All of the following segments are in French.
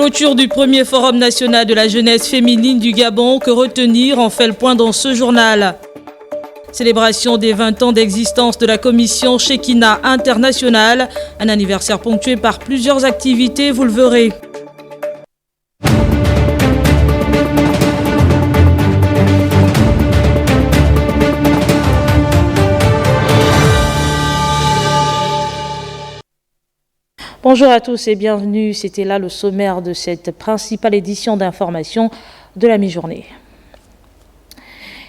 Clôture du premier forum national de la jeunesse féminine du Gabon. Que retenir? En fait le point dans ce journal. Célébration des 20 ans d'existence de la commission Shekinah internationale. Un anniversaire ponctué par plusieurs activités, vous le verrez. Bonjour à tous et bienvenue. C'était là le sommaire de cette principale édition d'information de la mi-journée.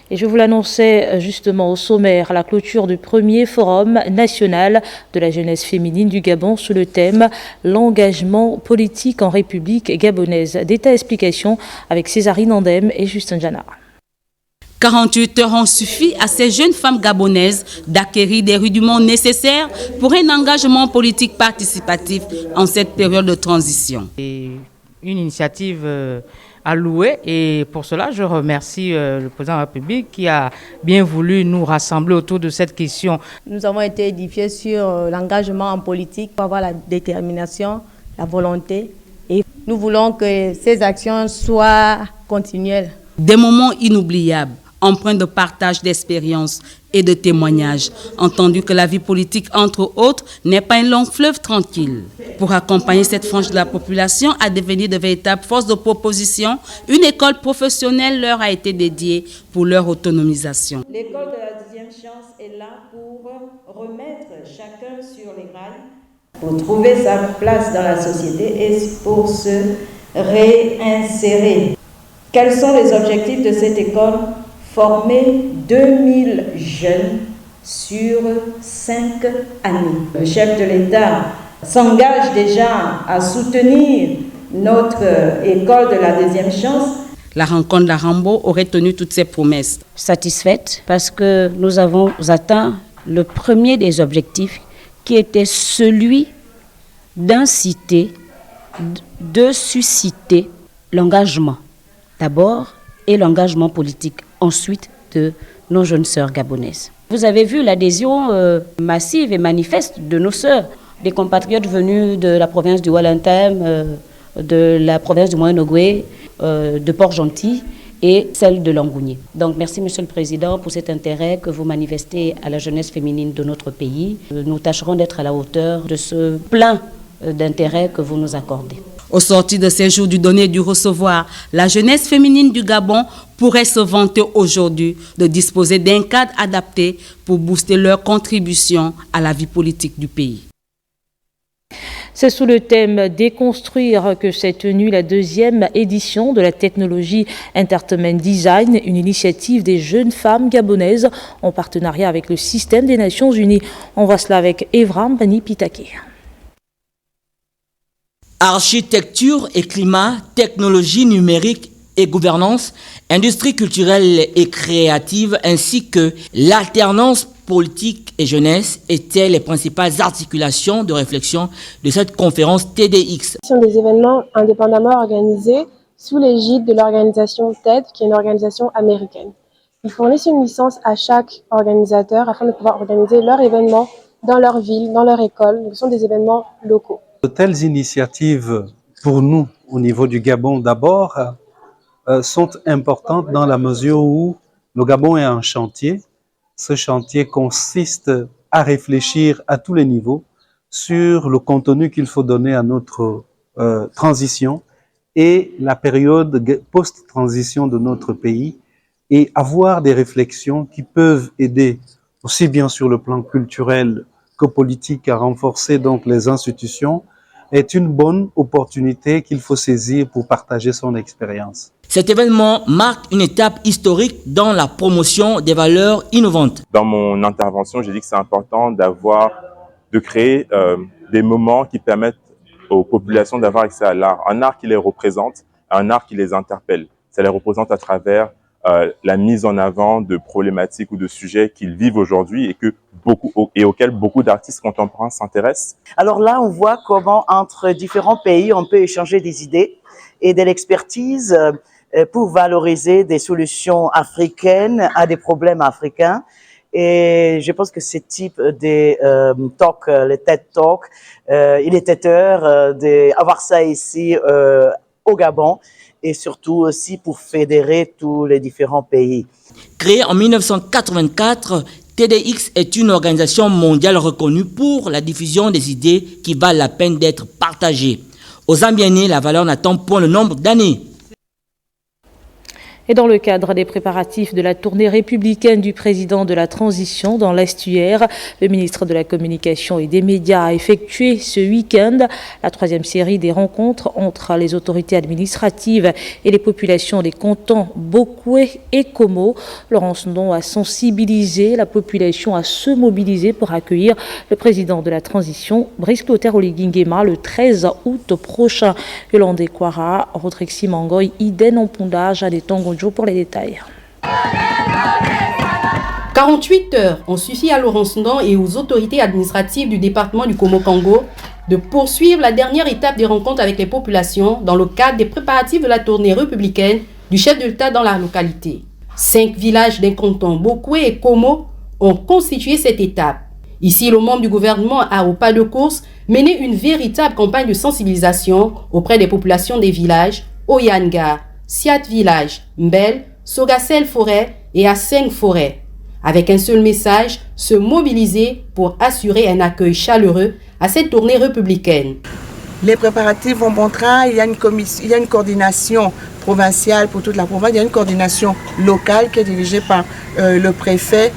Et je vous l'annonçais justement au sommaire, la clôture du premier forum national de la jeunesse féminine du Gabon sous le thème « L'engagement politique en République gabonaise ». Détail explication avec Césarine Andem et Justin Jana. 48 heures ont suffi à ces jeunes femmes gabonaises d'acquérir des rudiments nécessaires pour un engagement politique participatif en cette période de transition. Et une initiative à louer et pour cela je remercie le président de la République qui a bien voulu nous rassembler autour de cette question. Nous avons été édifiés sur l'engagement en politique pour avoir la détermination, la volonté et nous voulons que ces actions soient continuelles. Des moments inoubliables, empreints de partage d'expériences et de témoignages, entendu que la vie politique, entre autres, n'est pas un long fleuve tranquille. Pour accompagner cette frange de la population à devenir de véritables forces de proposition, une école professionnelle leur a été dédiée pour leur autonomisation. L'école de la deuxième chance est là pour remettre chacun sur les rails, pour trouver sa place dans la société et pour se réinsérer. Quels sont les objectifs de cette école? Former 2000 jeunes sur 5 années. Le chef de l'État s'engage déjà à soutenir notre école de la deuxième chance. La rencontre d'Arambo aurait tenu toutes ses promesses. Satisfaite parce que nous avons atteint le premier des objectifs qui était celui d'inciter, de susciter l'engagement d'abord et l'engagement politique ensuite de nos jeunes sœurs gabonaises. Vous avez vu l'adhésion massive et manifeste de nos sœurs, des compatriotes venus de la province du Wallintem, de la province du Moyen-Ogooué, de Port-Gentil et celle de Langounier. Donc merci Monsieur le Président pour cet intérêt que vous manifestez à la jeunesse féminine de notre pays. Nous tâcherons d'être à la hauteur de ce plein d'intérêt que vous nous accordez. Au sortir de ces jours du donner et du recevoir, la jeunesse féminine du Gabon pourrait se vanter aujourd'hui de disposer d'un cadre adapté pour booster leur contribution à la vie politique du pays. C'est sous le thème « Déconstruire » que s'est tenue la deuxième édition de la technologie Entertainment Design, une initiative des jeunes femmes gabonaises en partenariat avec le système des Nations Unies. On voit cela avec Evram Bani Pitake. Architecture et climat, technologie numérique et gouvernance, industrie culturelle et créative, ainsi que l'alternance politique et jeunesse étaient les principales articulations de réflexion de cette conférence TEDx. Ce sont des événements indépendamment organisés sous l'égide de l'organisation TED, qui est une organisation américaine. Ils fournissent une licence à chaque organisateur afin de pouvoir organiser leur événement dans leur ville, dans leur école. Ce sont des événements locaux. De telles initiatives, pour nous, au niveau du Gabon d'abord, sont importantes dans la mesure où le Gabon est un chantier. Ce chantier consiste à réfléchir à tous les niveaux sur le contenu qu'il faut donner à notre transition et la période post-transition de notre pays et avoir des réflexions qui peuvent aider aussi bien sur le plan culturel que politique à renforcer donc les institutions est une bonne opportunité qu'il faut saisir pour partager son expérience. Cet événement marque une étape historique dans la promotion des valeurs innovantes. Dans mon intervention, j'ai dit que c'est important de créer des moments qui permettent aux populations d'avoir accès à l'art. Un art qui les représente, un art qui les interpelle. Ça les représente à travers la mise en avant de problématiques ou de sujets qu'ils vivent aujourd'hui et auxquels beaucoup d'artistes contemporains s'intéressent. Alors là, on voit comment entre différents pays, on peut échanger des idées et de l'expertise pour valoriser des solutions africaines à des problèmes africains Et je pense que ce type de talk, le TED Talk, il était heure d'avoir ça ici au Gabon et surtout aussi pour fédérer tous les différents pays. Créée en 1984, TEDx est une organisation mondiale reconnue pour la diffusion des idées qui valent la peine d'être partagées. Aux Zambianais, la valeur n'attend point le nombre d'années. Et dans le cadre des préparatifs de la tournée républicaine du président de la transition dans l'estuaire, le ministre de la Communication et des Médias a effectué ce week-end la 3e série des rencontres entre les autorités administratives et les populations des cantons Bokwe et Komo. Laurence Ndon a sensibilisé la population à se mobiliser pour accueillir le président de la transition, Brice Clotaire Oligui Nguema, le 13 août prochain. Yolande Kwara, Rodrexi Mangoy, Iden Ompunda, Jade Tongo pour les détails. 48 heures ont suffi à Laurence Ndon et aux autorités administratives du département du Komo-Kango de poursuivre la dernière étape des rencontres avec les populations dans le cadre des préparatifs de la tournée républicaine du chef de l'État dans la localité. 5 villages d'un canton, Bokwe et Komo, ont constitué cette étape. Ici, le membre du gouvernement a, au pas de course, mené une véritable campagne de sensibilisation auprès des populations des villages Oyanga, Siat Village, Mbel, Sogasel Forêt et Asseng Forêt. Avec un seul message, se mobiliser pour assurer un accueil chaleureux à cette tournée républicaine. Les préparatifs vont bon train, il y a une coordination provinciale pour toute la province, il y a une coordination locale qui est dirigée par le préfet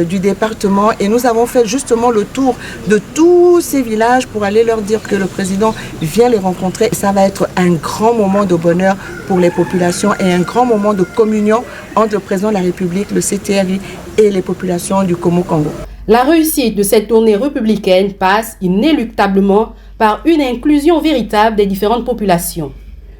du département et nous avons fait justement le tour de tous ces villages pour aller leur dire que le président vient les rencontrer. Ça va être un grand moment de bonheur pour les populations et un grand moment de communion entre le président de la République, le CTRI et les populations du Komo-Kango. La réussite de cette tournée républicaine passe inéluctablement par une inclusion véritable des différentes populations.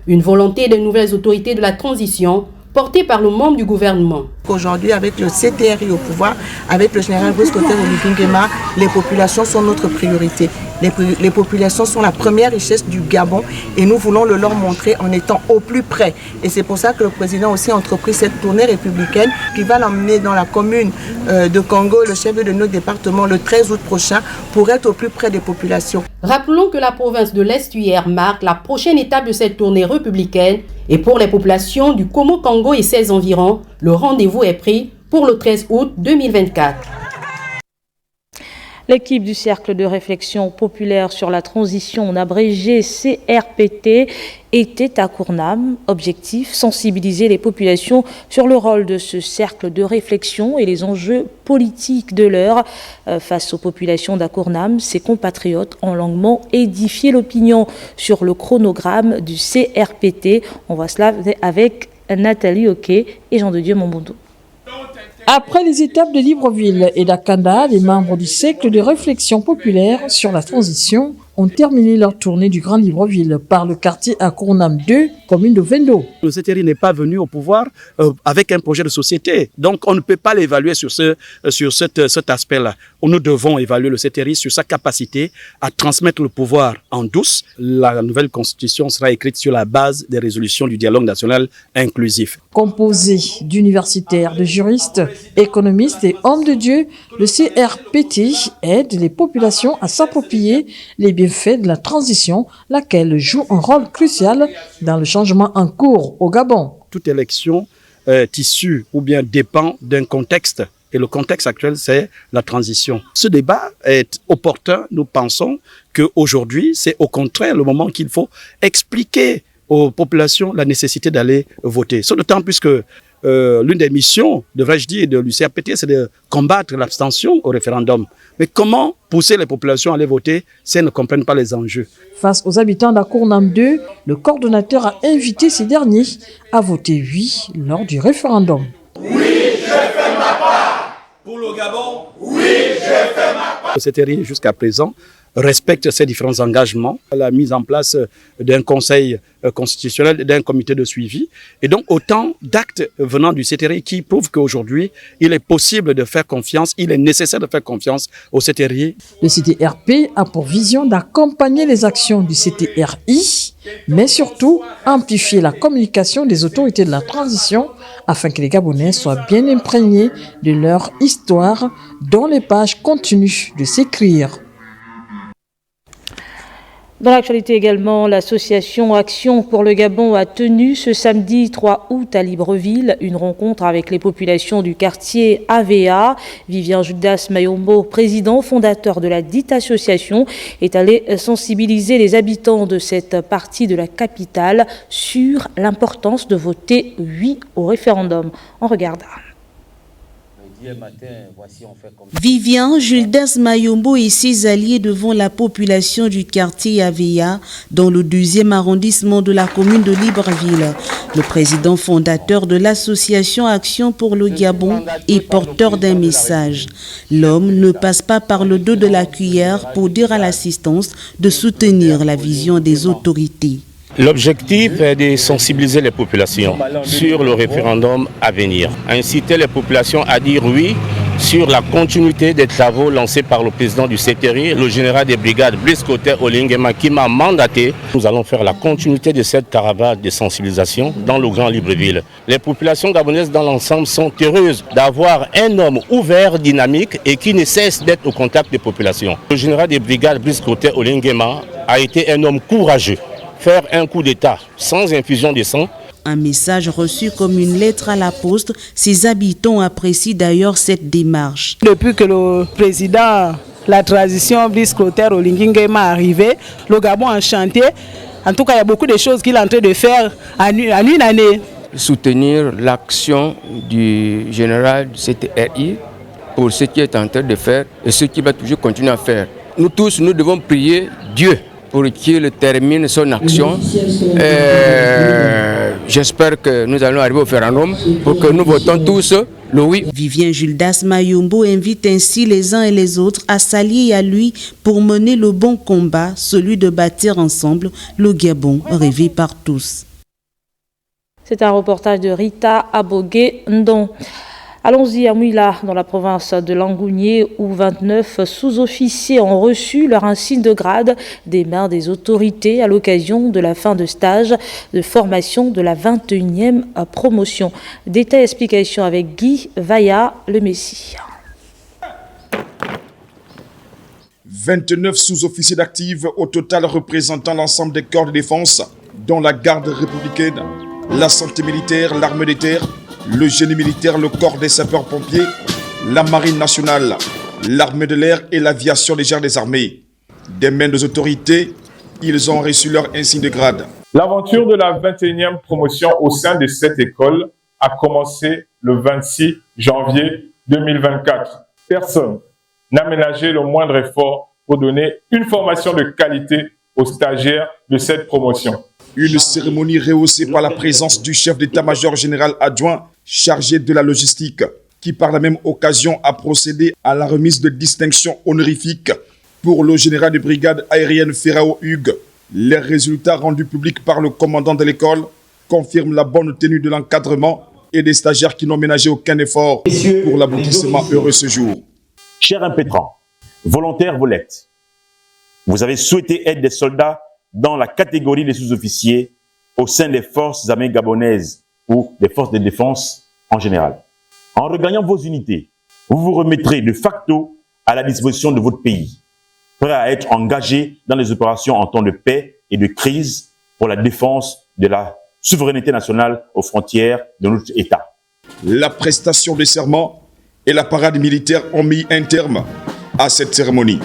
Une volonté des nouvelles autorités de la transition portée par le membre du gouvernement. Aujourd'hui, avec le CTRI au pouvoir, avec le général Brice Clotaire Oligui Nguema, les populations sont notre priorité. Les populations sont la première richesse du Gabon et nous voulons le leur montrer en étant au plus près. Et c'est pour ça que le président aussi a entrepris cette tournée républicaine qui va l'emmener dans la commune de Congo, le chef de notre département, le 13 août prochain, pour être au plus près des populations. Rappelons que la province de l'Estuaire marque la prochaine étape de cette tournée républicaine et pour les populations du Komo-Kango et ses environs, le rendez-vous est pris pour le 13 août 2024. L'équipe du Cercle de réflexion populaire sur la transition, en abrégé CRPT, était à Kournam. Objectif, sensibiliser les populations sur le rôle de ce cercle de réflexion et les enjeux politiques de l'heure. Face aux populations d'Akournam, ses compatriotes ont longuement édifié l'opinion sur le chronogramme du CRPT. On voit cela avec Nathalie Oké et Jean de Dieu Mombondo. Après les étapes de Libreville et d'Akanda, les membres du cercle de réflexion populaire sur la transition ont terminé leur tournée du Grand Libreville par le quartier Akournam 2, commune de Vendo. Le CTRI n'est pas venu au pouvoir avec un projet de société. Donc on ne peut pas l'évaluer sur cet aspect-là. Nous devons évaluer le CTRI sur sa capacité à transmettre le pouvoir en douce. La nouvelle constitution sera écrite sur la base des résolutions du dialogue national inclusif. Composé d'universitaires, de juristes, économistes et hommes de Dieu, le CRPT aide les populations à s'approprier les bienfaits de la transition, laquelle joue un rôle crucial dans le changement en cours au Gabon. Toute élection est issue ou bien dépend d'un contexte. Et le contexte actuel, c'est la transition. Ce débat est opportun. Nous pensons qu'aujourd'hui, c'est au contraire le moment qu'il faut expliquer aux populations la nécessité d'aller voter. Ce d'autant plus que l'une des missions, devrais-je dire, de l'UCRPT, c'est de combattre l'abstention au référendum. Mais comment pousser les populations à aller voter si elles ne comprennent pas les enjeux? Face aux habitants d'Akournam 2, le coordonnateur a invité ces derniers à voter oui lors du référendum. Oui, je fais ma part. Pour le Gabon, oui, je fais ma part. Le CTRI, jusqu'à présent, respecte ces différents engagements, la mise en place d'un conseil constitutionnel, d'un comité de suivi, et donc autant d'actes venant du CTRI qui prouvent qu'aujourd'hui, il est possible de faire confiance, il est nécessaire de faire confiance au CTRI. Le CTRP a pour vision d'accompagner les actions du CTRI, mais surtout amplifier la communication des autorités de la transition afin que les Gabonais soient bien imprégnés de leur histoire dont les pages continuent de s'écrire. Dans l'actualité également, l'association Action pour le Gabon a tenu ce samedi 3 août à Libreville une rencontre avec les populations du quartier AVA. Vivien Judas Mayombo, président fondateur de la dite association, est allé sensibiliser les habitants de cette partie de la capitale sur l'importance de voter oui au référendum. On regarde. Vivien Judas Mayombo et ses alliés devant la population du quartier Avea dans le 2e arrondissement de la commune de Libreville. Le président fondateur de l'association Action pour le Gabon est porteur d'un message. L'homme ne passe pas par le dos de la cuillère pour dire à l'assistance de soutenir la vision des autorités. L'objectif est de sensibiliser les populations sur le référendum à venir, inciter les populations à dire oui sur la continuité des travaux lancés par le président du CTRI, le général des brigades Brice Côté Olingema, qui m'a mandaté. Nous allons faire la continuité de cette caravane de sensibilisation dans le Grand Libreville. Les populations gabonaises dans l'ensemble sont heureuses d'avoir un homme ouvert, dynamique et qui ne cesse d'être au contact des populations. Le général des brigades Brice Côté Olingema a été un homme courageux. Faire un coup d'État sans infusion de sang. Un message reçu comme une lettre à la poste. Ses habitants apprécient d'ailleurs cette démarche. Depuis que le président, la transition Brice Clotaire Olingema est arrivé, le Gabon a chanté. En tout cas, il y a beaucoup de choses qu'il est en train de faire en une année. Soutenir l'action du général du CTRI pour ce qu'il est en train de faire et ce qu'il va toujours continuer à faire. Nous tous, nous devons prier Dieu pour qu'il termine son action. J'espère que nous allons arriver au référendum pour que nous votons tous le oui. Vivien Judas Mayombo invite ainsi les uns et les autres à s'allier à lui pour mener le bon combat, celui de bâtir ensemble le Gabon rêvé par tous. C'est un reportage de Rita Abogué-Ndon. Allons-y à Mouila, dans la province de Langounier, où 29 sous-officiers ont reçu leur insigne de grade des mains des autorités à l'occasion de la fin de stage de formation de la 21e promotion. Détail explication avec Guy Vaillat, le Messie. 29 sous-officiers d'active au total représentant l'ensemble des corps de défense, dont la garde républicaine, la santé militaire, l'armée des terres, le génie militaire, le corps des sapeurs-pompiers, la marine nationale, l'armée de l'air et l'aviation légère des armées. Des mains des autorités, ils ont reçu leur insigne de grade. L'aventure de la 21e promotion au sein de cette école a commencé le 26 janvier 2024. Personne n'a ménagé le moindre effort pour donner une formation de qualité aux stagiaires de cette promotion. Une cérémonie rehaussée par la présence du chef d'état-major général adjoint chargé de la logistique, qui par la même occasion a procédé à la remise de distinctions honorifiques pour le général de brigade aérienne Ferrao Hugues. Les résultats rendus publics par le commandant de l'école confirment la bonne tenue de l'encadrement et des stagiaires qui n'ont ménagé aucun effort pour l'aboutissement heureux ce jour. Cher impétrant, volontaire vous l'êtes. Vous avez souhaité être des soldats dans la catégorie des sous-officiers au sein des forces armées gabonaises ou des forces de défense en général. En regagnant vos unités, vous vous remettrez de facto à la disposition de votre pays, prêt à être engagé dans les opérations en temps de paix et de crise pour la défense de la souveraineté nationale aux frontières de notre État. La prestation de serment et la parade militaire ont mis un terme à cette cérémonie.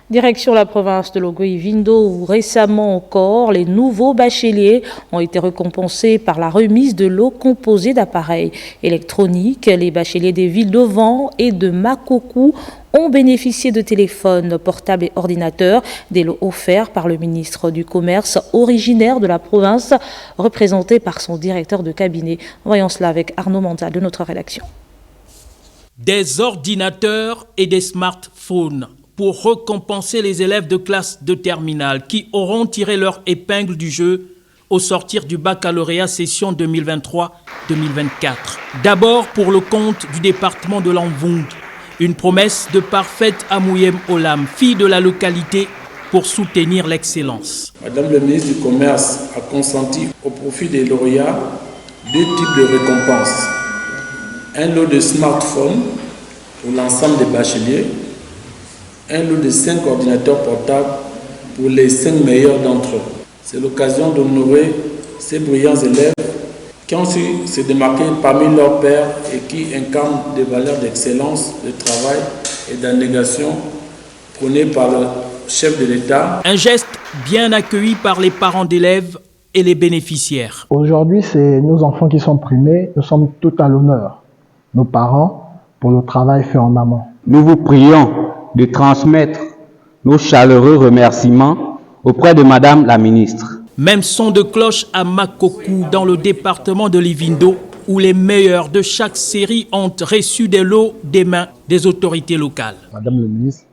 Direction la province de Logoï-Vindo, où récemment encore, les nouveaux bacheliers ont été récompensés par la remise de lots composés d'appareils électroniques. Les bacheliers des villes de Van et de Makokou ont bénéficié de téléphones portables et ordinateurs, des lots offerts par le ministre du Commerce originaire de la province, représenté par son directeur de cabinet. Voyons cela avec Arnaud Manta de notre rédaction. des ordinateurs et des smartphones pour récompenser les élèves de classe de terminale qui auront tiré leur épingle du jeu au sortir du baccalauréat session 2023-2024. D'abord pour le compte du département de l'Anvung, une promesse de Parfait Amouyem Olam, fille de la localité, pour soutenir l'excellence. Madame le ministre du Commerce a consenti au profit des lauréats 2 types de récompenses. Un lot de smartphones pour l'ensemble des bacheliers, un lot de 5 ordinateurs portables pour les 5 meilleurs d'entre eux. C'est l'occasion d'honorer ces brillants élèves qui ont su se démarquer parmi leurs pairs et qui incarnent des valeurs d'excellence, de travail et d'abnégation prônées par le chef de l'État. Un geste bien accueilli par les parents d'élèves et les bénéficiaires. Aujourd'hui, c'est nos enfants qui sont primés. Nous sommes tout à l'honneur, nos parents, pour le travail fait en amont. Nous vous prions de transmettre nos chaleureux remerciements auprès de Madame la Ministre. Même son de cloche à Makokou, dans le département de Livindo, où les meilleurs de chaque série ont reçu des lots des mains des autorités locales. Madame le ministre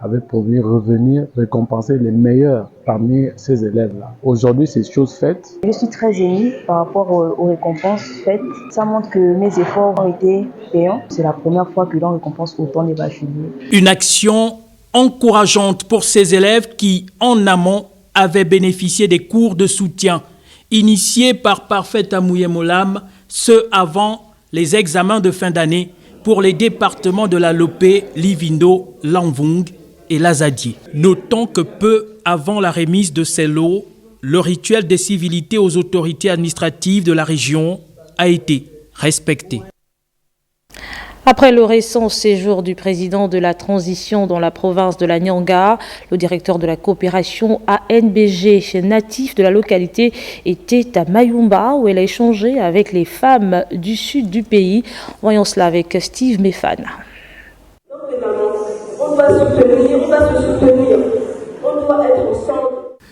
avait promis revenir récompenser les meilleurs parmi ces élèves-là. Aujourd'hui, c'est chose faite. Je suis très émue par rapport aux récompenses faites. Ça montre que mes efforts ont été payants. C'est la première fois que l'on récompense autant des bacheliers. Une action encourageante pour ces élèves qui, en amont, avaient bénéficié des cours de soutien initiés par Parfait Amouyem Olam, ceux avant les examens de fin d'année pour les départements de la Lopé, Livindo, Lanvung et Lazadier. Notons que peu avant la remise de ces lots, le rituel des civilités aux autorités administratives de la région a été respecté. Après le récent séjour du président de la transition dans la province de la Nyanga, le directeur de la coopération ANBG natif de la localité était à Mayumba où elle a échangé avec les femmes du sud du pays. Voyons cela avec Steve Mefana. On doit se soutenir, on doit être au centre.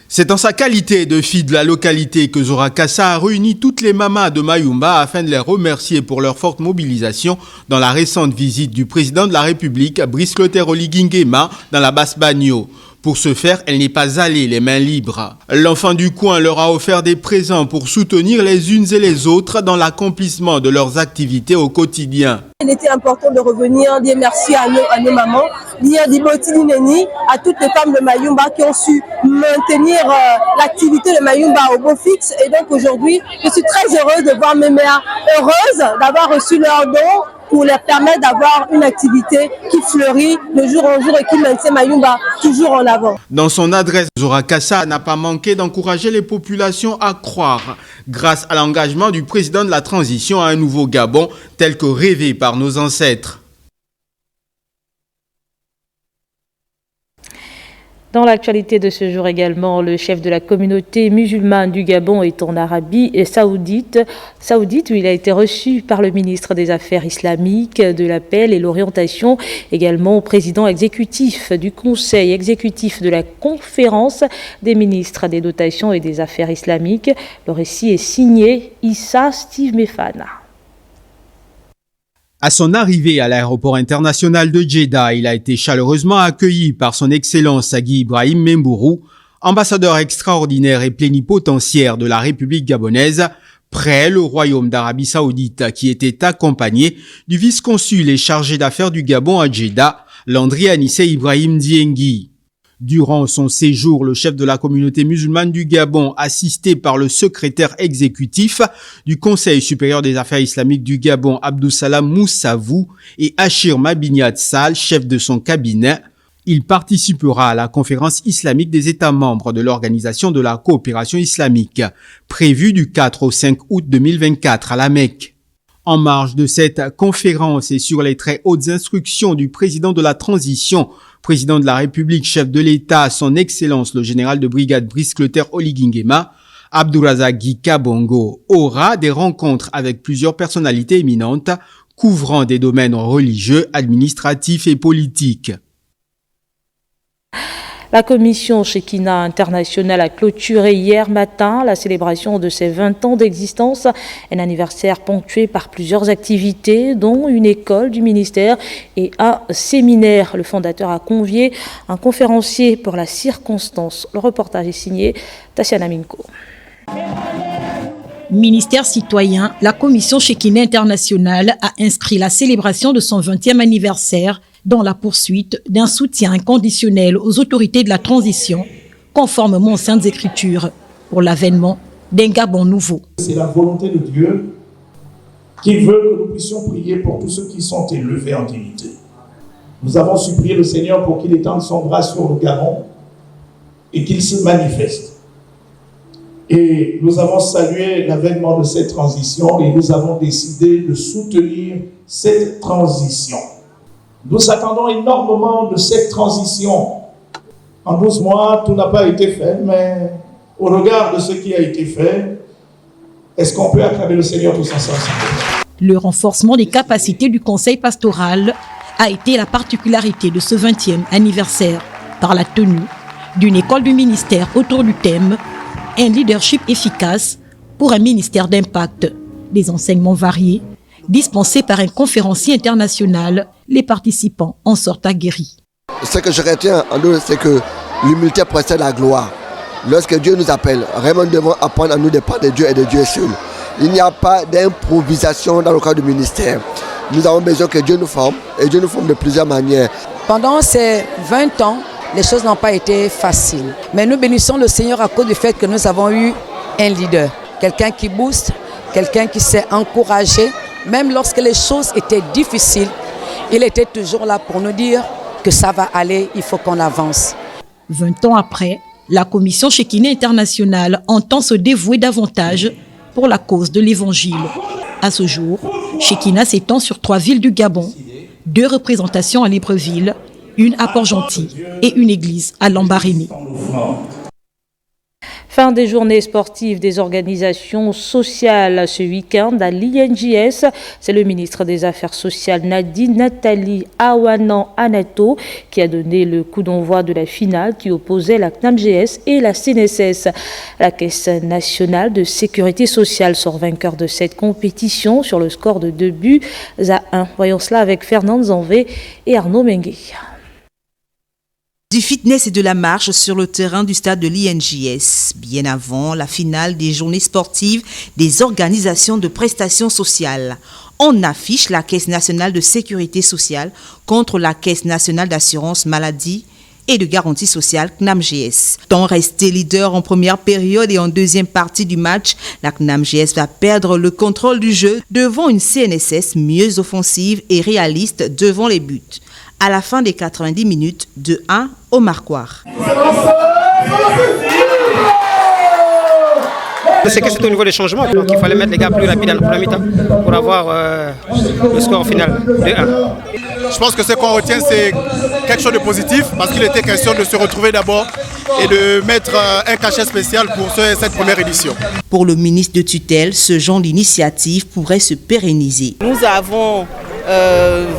C'est en sa qualité de fille de la localité que Zora Kassa a réuni toutes les mamas de Mayumba afin de les remercier pour leur forte mobilisation dans la récente visite du président de la République, Brice Clotaire Oligui Nguema, dans la Basse-Bagno. Pour ce faire, elle n'est pas allée les mains libres. L'enfant du coin leur a offert des présents pour soutenir les unes et les autres dans l'accomplissement de leurs activités au quotidien. Il était important de revenir, dire merci à nos mamans, dire Diboti Nineni, à toutes les femmes de Mayumba qui ont su maintenir l'activité de Mayumba au beau fixe. Et donc aujourd'hui, je suis très heureuse de voir mes mères heureuses d'avoir reçu leurs dons pour leur permettre d'avoir une activité qui fleurit de jour en jour et qui maintient Mayumba toujours en avant. Dans son adresse, Zora Kassa n'a pas manqué d'encourager les populations à croire, grâce à l'engagement du président de la transition à un nouveau Gabon tel que rêvé par nos ancêtres. Dans l'actualité de ce jour également, le chef de la communauté musulmane du Gabon est en Arabie saoudite où il a été reçu par le ministre des Affaires islamiques, de la paix et l'orientation, également au président exécutif du conseil exécutif de la conférence des ministres des dotations et des affaires islamiques. Le récit est signé Issa Steve Mefana. À son arrivée à l'aéroport international de Jeddah, il a été chaleureusement accueilli par son Excellence Agui Ibrahim Membourou, ambassadeur extraordinaire et plénipotentiaire de la République gabonaise, près le Royaume d'Arabie Saoudite, qui était accompagné du vice-consul et chargé d'affaires du Gabon à Jeddah, Landry Anissé Ibrahim Diengui. Durant son séjour, le chef de la communauté musulmane du Gabon, assisté par le secrétaire exécutif du Conseil supérieur des affaires islamiques du Gabon, Abdoussalam Moussavou, et Achir Mabignat Sall, chef de son cabinet, il participera à la conférence islamique des États membres de l'Organisation de la coopération islamique, prévue du 4 au 5 août 2024 à la Mecque. En marge de cette conférence et sur les très hautes instructions du président de la transition, président de la République, chef de l'État, son Excellence le général de brigade Brice Clotaire Oligui Nguema, Abdourazak Guy Kabongo aura des rencontres avec plusieurs personnalités éminentes couvrant des domaines religieux, administratifs et politiques. La commission Shekina internationale a clôturé hier matin la célébration de ses 20 ans d'existence, un anniversaire ponctué par plusieurs activités, dont une école du ministère et un séminaire. Le fondateur a convié un conférencier pour la circonstance. Le reportage est signé Tatiana Minko. Ministère citoyen, la commission Shekina internationale a inscrit la célébration de son 20e anniversaire dans la poursuite d'un soutien inconditionnel aux autorités de la transition, conformément aux Saintes Écritures, pour l'avènement d'un Gabon nouveau. C'est la volonté de Dieu qui veut que nous puissions prier pour tous ceux qui sont élevés en dignité. Nous avons supplié le Seigneur pour qu'il étende son bras sur le Gabon et qu'il se manifeste. Et nous avons salué l'avènement de cette transition et nous avons décidé de soutenir cette transition. Nous attendons énormément de cette transition. En 12 mois, tout n'a pas été fait, mais au regard de ce qui a été fait, est-ce qu'on peut acclamer le Seigneur tous ensemble? Le renforcement des capacités du conseil pastoral a été la particularité de ce 20e anniversaire par la tenue d'une école du ministère autour du thème « Un leadership efficace pour un ministère d'impact ». Des enseignements variés dispensés par un conférencier international, les participants en sortent aguerris. Ce que je retiens en nous, c'est que l'humilité précède la gloire. Lorsque Dieu nous appelle, vraiment nous devons apprendre à nous dépendre de Dieu et de Dieu seul. Il n'y a pas d'improvisation dans le cadre du ministère. Nous avons besoin que Dieu nous forme, et Dieu nous forme de plusieurs manières. Pendant ces 20 ans, les choses n'ont pas été faciles. Mais nous bénissons le Seigneur à cause du fait que nous avons eu un leader. Quelqu'un qui booste, quelqu'un qui s'est encouragé. Même lorsque les choses étaient difficiles, il était toujours là pour nous dire que ça va aller, il faut qu'on avance. 20 ans après, la commission Shekina internationale entend se dévouer davantage pour la cause de l'Évangile. À ce jour, Shekina s'étend sur 3 villes du Gabon, 2 représentations à Libreville, une à Port-Gentil et une église à Lambaréné. Fin des journées sportives des organisations sociales ce week-end à l'INJS. C'est le ministre des Affaires sociales Nathalie Awanan-Anato qui a donné le coup d'envoi de la finale qui opposait la CNAMGS et la CNSS. La Caisse nationale de sécurité sociale sort vainqueur de cette compétition sur le score de 2-1. Voyons cela avec Fernand Zanvé et Arnaud Mengue. Du fitness et de la marche sur le terrain du stade de l'INJS, bien avant la finale des journées sportives des organisations de prestations sociales. On affiche la Caisse nationale de sécurité sociale contre la Caisse nationale d'assurance maladie et de garantie sociale CNAMGS. Tant resté leader en première période et en deuxième partie du match, la CNAMGS va perdre le contrôle du jeu devant une CNSS mieux offensive et réaliste devant les buts. À la fin des 90 minutes, 2-1 au marquoir. C'est que c'est au niveau des changements, donc il fallait mettre les gars plus rapides dans la première mi-temps pour avoir le score final 2-1. Je pense que ce qu'on retient, c'est quelque chose de positif parce qu'il était question de se retrouver d'abord et de mettre un cachet spécial pour cette première édition. Pour le ministre de tutelle, ce genre d'initiative pourrait se pérenniser. Nous avons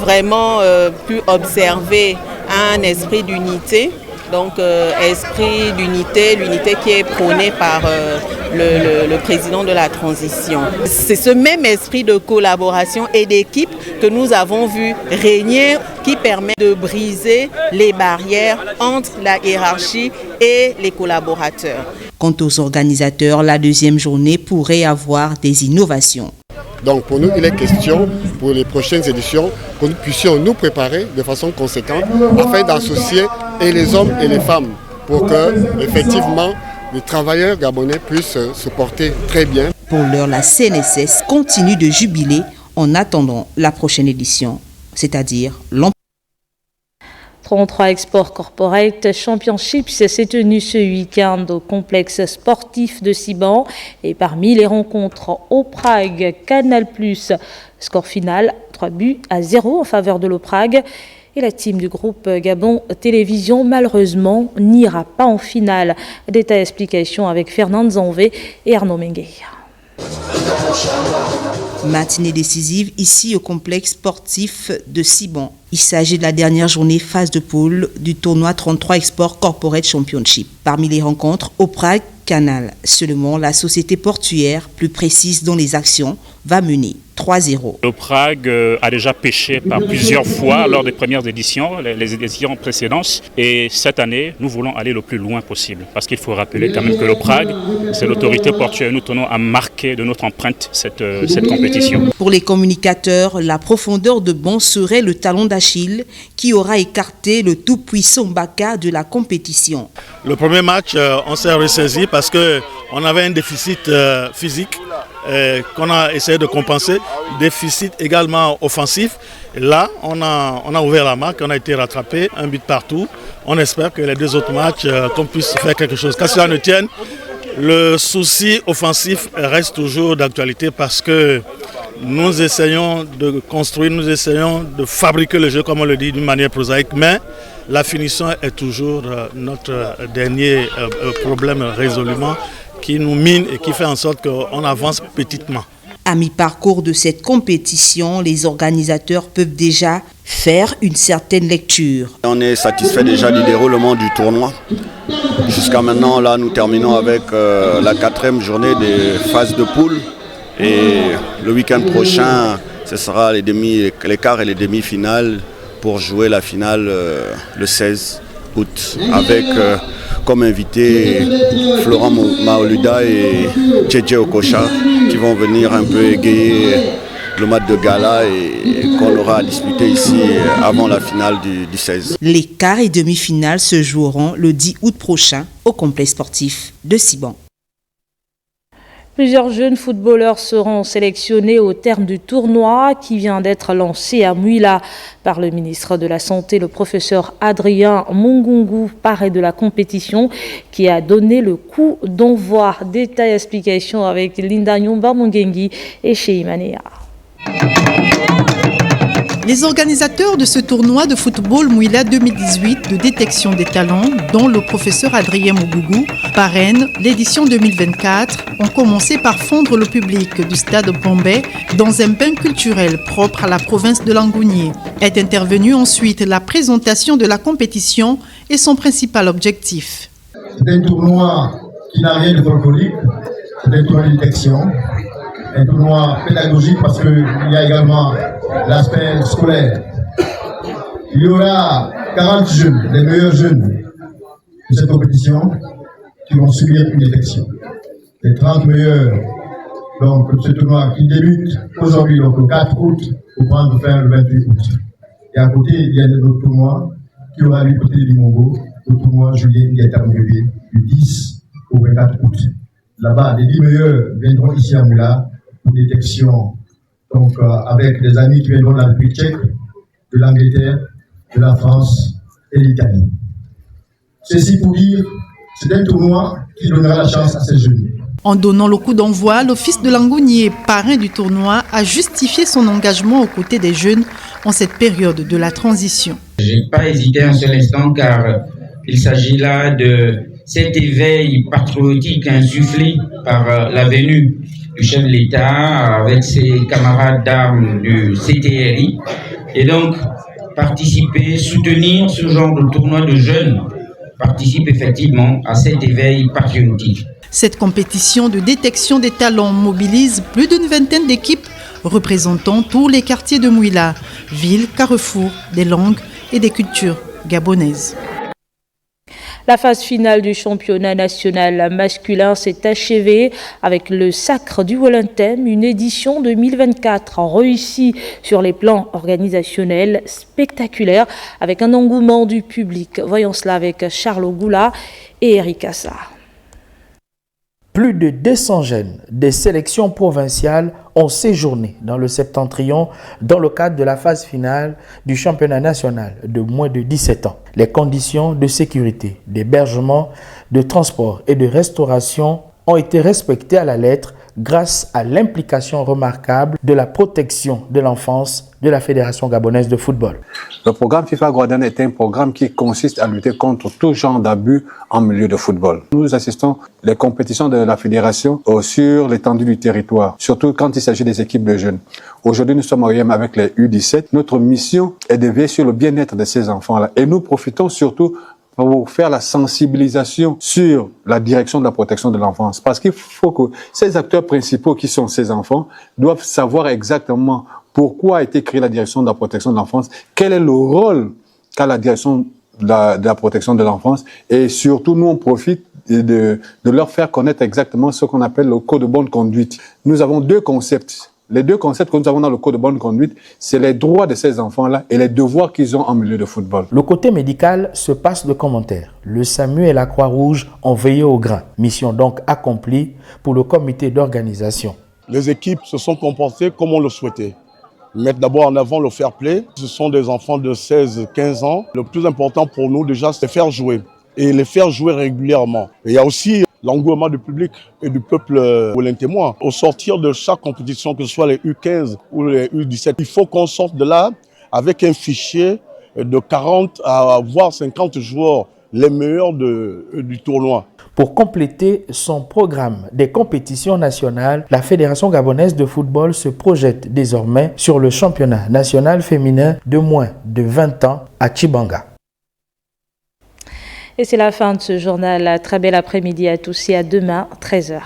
vraiment pu observer un esprit d'unité. Donc, esprit d'unité, l'unité qui est prônée par le président de la transition. C'est ce même esprit de collaboration et d'équipe que nous avons vu régner qui permet de briser les barrières entre la hiérarchie et les collaborateurs. Quant aux organisateurs, la deuxième journée pourrait avoir des innovations. Donc pour nous, il est question pour les prochaines éditions que nous puissions nous préparer de façon conséquente afin d'associer et les hommes et les femmes pour que, effectivement, les travailleurs gabonais puissent se porter très bien. Pour l'heure, la CNSS continue de jubiler en attendant la prochaine édition, c'est-à-dire l'an 33 Export Corporate Championships s'est tenu ce week-end au complexe sportif de Siban. Et parmi les rencontres au Prague, Canal+, score final 3-0 en faveur de l'Oprague. Et la team du groupe Gabon Télévision, malheureusement, n'ira pas en finale. Détail explication avec Fernand Zanvé et Arnaud Mengue. Matinée décisive ici au complexe sportif de Siban. Il s'agit de la dernière journée phase de poule du tournoi 33 Export Corporate Championship. Parmi les rencontres, au Prague Canal, seulement la société portuaire, plus précise dans les actions, va mener 3-0. Le Prague a déjà pêché par plusieurs fois lors des premières éditions, les éditions précédentes. Et cette année, nous voulons aller le plus loin possible. Parce qu'il faut rappeler quand même que le Prague, c'est l'autorité portuaire. Nous tenons à marquer de notre empreinte cette compétition. Pour les communicateurs, la profondeur de banc serait le talon d'Achille qui aura écarté le tout-puissant Baka de la compétition. Le premier match, on s'est ressaisi parce qu'on avait un déficit physique qu'on a essayé de compenser, déficit également offensif. Et là, on a ouvert la marque, on a été rattrapé, un but partout. On espère que les deux autres matchs, qu'on puisse faire quelque chose. Qu'à cela ne tienne, le souci offensif reste toujours d'actualité parce que nous essayons de construire, nous essayons de fabriquer le jeu, comme on le dit, d'une manière prosaïque, mais la finition est toujours notre dernier problème résolument qui nous mine et qui fait en sorte qu'on avance petitement. À mi-parcours de cette compétition, les organisateurs peuvent déjà faire une certaine lecture. On est satisfait déjà du déroulement du tournoi. Jusqu'à maintenant, là, nous terminons avec la 4e journée des phases de poule. Et le week-end prochain, ce sera les quarts et les demi-finales pour jouer la finale le 16 août avec comme invité Florent Maoluda et Tchétché Okocha qui vont venir un peu égayer le match de gala et qu'on aura à disputer ici avant la finale du 16. Les quarts et demi-finales se joueront le 10 août prochain au complexe sportif de Siban. Plusieurs jeunes footballeurs seront sélectionnés au terme du tournoi qui vient d'être lancé à Mouila par le ministre de la Santé, le professeur Adrien Mungungu, parrain de la compétition qui a donné le coup d'envoi. Détail explication avec Linda Nyomba Mungengi et Cheimanea. Les organisateurs de ce tournoi de football Mouila 2018 de détection des talents, dont le professeur Adrien Mungungu parraine l'édition 2024, ont commencé par fondre le public du stade Bombay dans un bain culturel propre à la province de Langounier. Est intervenue ensuite la présentation de la compétition et son principal objectif. C'est un tournoi qui n'a rien de folklorique, c'est un tournoi de détection, un tournoi pédagogique parce qu'il y a également l'aspect scolaire. Il y aura 40 jeunes, les meilleurs jeunes de cette compétition qui vont subir une détection. Les 30 meilleurs donc, de ce tournoi qui débute aujourd'hui, donc le 4 août, pour prendre fin le 28 août. Et à côté, il y a notre tournoi qui aura lieu côté de Limongo, le tournoi Julien Diatamouébé, du 10 au 24 août. Là-bas, les 10 meilleurs viendront ici à Moula pour détection, donc avec des amis qui viendront de la République tchèque, de l'Angleterre, de la France et de l'Italie. Ceci pour dire, c'est un tournoi qui donnera la chance à ces jeunes. En donnant le coup d'envoi, l'Office de Langounier, parrain du tournoi, a justifié son engagement aux côtés des jeunes en cette période de la transition. Je n'ai pas hésité un seul instant car il s'agit là de cet éveil patriotique insufflé par la venue du chef de l'État avec ses camarades d'armes du CTRI et donc participer, soutenir ce genre de tournoi de jeunes participe effectivement à cet éveil patriotique. Cette compétition de détection des talents mobilise plus d'une vingtaine d'équipes représentant tous les quartiers de Mouila, ville carrefour des langues et des cultures gabonaises. La phase finale du championnat national masculin s'est achevée avec le Sacre du Wolontème, une édition 2024 réussie sur les plans organisationnels, spectaculaire, avec un engouement du public. Voyons cela avec Charles Goula et Eric Assar. Plus de 200 jeunes des sélections provinciales ont séjourné dans le Septentrion dans le cadre de la phase finale du championnat national de moins de 17 ans. Les conditions de sécurité, d'hébergement, de transport et de restauration ont été respectées à la lettre grâce à l'implication remarquable de la protection de l'enfance de la Fédération gabonaise de football. Le programme FIFA Golden est un programme qui consiste à lutter contre tout genre d'abus en milieu de football. Nous assistons les compétitions de la Fédération sur l'étendue du territoire, surtout quand il s'agit des équipes de jeunes. Aujourd'hui, nous sommes au IEM avec les U17. Notre mission est de veiller sur le bien-être de ces enfants-là. Et nous profitons surtout pour faire la sensibilisation sur la direction de la protection de l'enfance. Parce qu'il faut que ces acteurs principaux qui sont ces enfants doivent savoir exactement pourquoi a été créée la direction de la protection de l'enfance, quel est le rôle qu'a la direction de la protection de l'enfance, et surtout nous on profite de leur faire connaître exactement ce qu'on appelle le code de bonne conduite. Nous avons deux concepts. Les deux concepts que nous avons dans le code de bonne conduite, c'est les droits de ces enfants-là et les devoirs qu'ils ont en milieu de football. Le côté médical se passe de commentaires. Le SAMU et la Croix-Rouge ont veillé au grain. Mission donc accomplie pour le comité d'organisation. Les équipes se sont comportées comme on le souhaitait. Mettre d'abord en avant le fair play. Ce sont des enfants de 16-15 ans. Le plus important pour nous déjà, c'est faire jouer. Et les faire jouer régulièrement. Et il y a aussi l'engouement du public et du peuple olentémois. Au sortir de chaque compétition, que ce soit les U15 ou les U17, il faut qu'on sorte de là avec un fichier de 40 à voire 50 joueurs, les meilleurs du tournoi. Pour compléter son programme des compétitions nationales, la Fédération gabonaise de football se projette désormais sur le championnat national féminin de moins de 20 ans à Tchibanga. Et c'est la fin de ce journal. Très bel après-midi à tous et à demain, 13h.